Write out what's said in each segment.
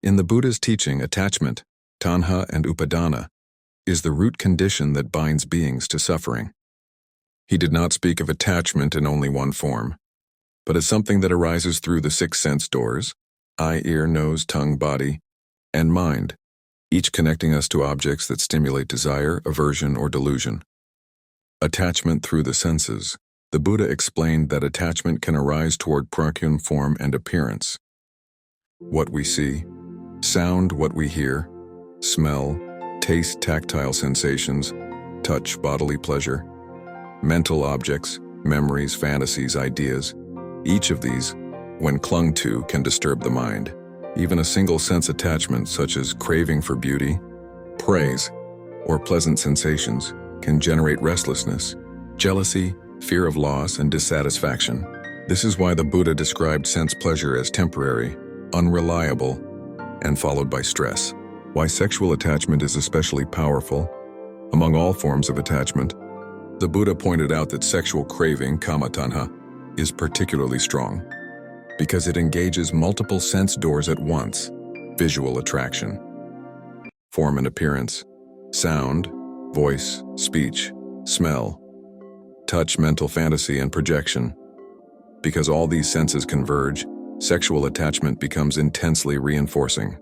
In the Buddha's teaching, attachment, tanha and upadana, is the root condition that binds beings to suffering. He did not speak of attachment in only one form, but as something that arises through the six sense doors, eye, ear, nose, tongue, body, and mind, each connecting us to objects that stimulate desire, aversion, or delusion. Attachment through the senses. The Buddha explained that attachment can arise toward prakriti form and appearance. What we see, sound, what we hear, smell, taste, tactile sensations, touch, bodily pleasure, mental objects, memories, fantasies, ideas. Each of these, when clung to, can disturb the mind. Even a single sense attachment, such as craving for beauty, praise, or pleasant sensations, can generate restlessness, jealousy, fear of loss, and dissatisfaction. This is why the Buddha described sense pleasure as temporary, unreliable, and followed by stress. Why sexual attachment is especially powerful. Among all forms of attachment, the Buddha pointed out that sexual craving, kama tanha, is particularly strong because it engages multiple sense doors at once: visual attraction, form and appearance, sound, voice, speech, smell, touch, mental fantasy, and projection. Because all these senses converge, sexual attachment becomes intensely reinforcing.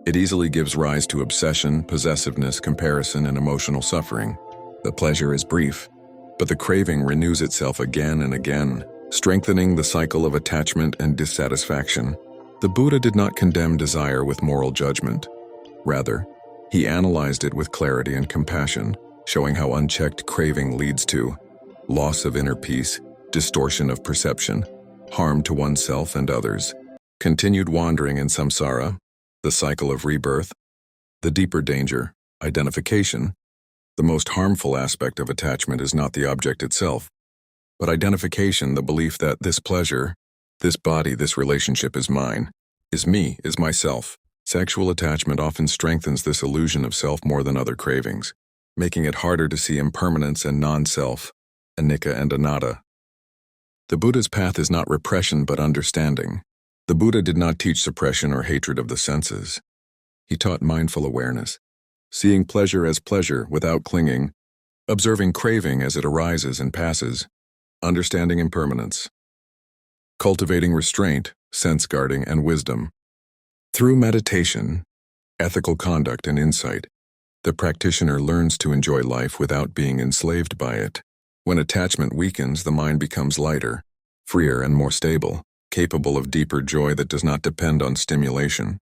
It easily gives rise to obsession, possessiveness, comparison, and emotional suffering. The pleasure is brief, but the craving renews itself again and again, strengthening the cycle of attachment and dissatisfaction. The Buddha did not condemn desire with moral judgment. Rather, he analyzed it with clarity and compassion, showing how unchecked craving leads to loss of inner peace, distortion of perception, harm to oneself and others, continued wandering in samsara, the cycle of rebirth. The deeper danger, identification. The most harmful aspect of attachment is not the object itself, but identification, the belief that this pleasure, this body, this relationship is mine, is me, is myself. Sexual attachment often strengthens this illusion of self more than other cravings, making it harder to see impermanence and non-self, anicca and anatta. The Buddha's path is not repression but understanding. The Buddha did not teach suppression or hatred of the senses. He taught mindful awareness, seeing pleasure as pleasure without clinging, observing craving as it arises and passes, understanding impermanence, cultivating restraint, sense guarding, and wisdom. Through meditation, ethical conduct, and insight, the practitioner learns to enjoy life without being enslaved by it. When attachment weakens, the mind becomes lighter, freer, and more stable, capable of deeper joy that does not depend on stimulation.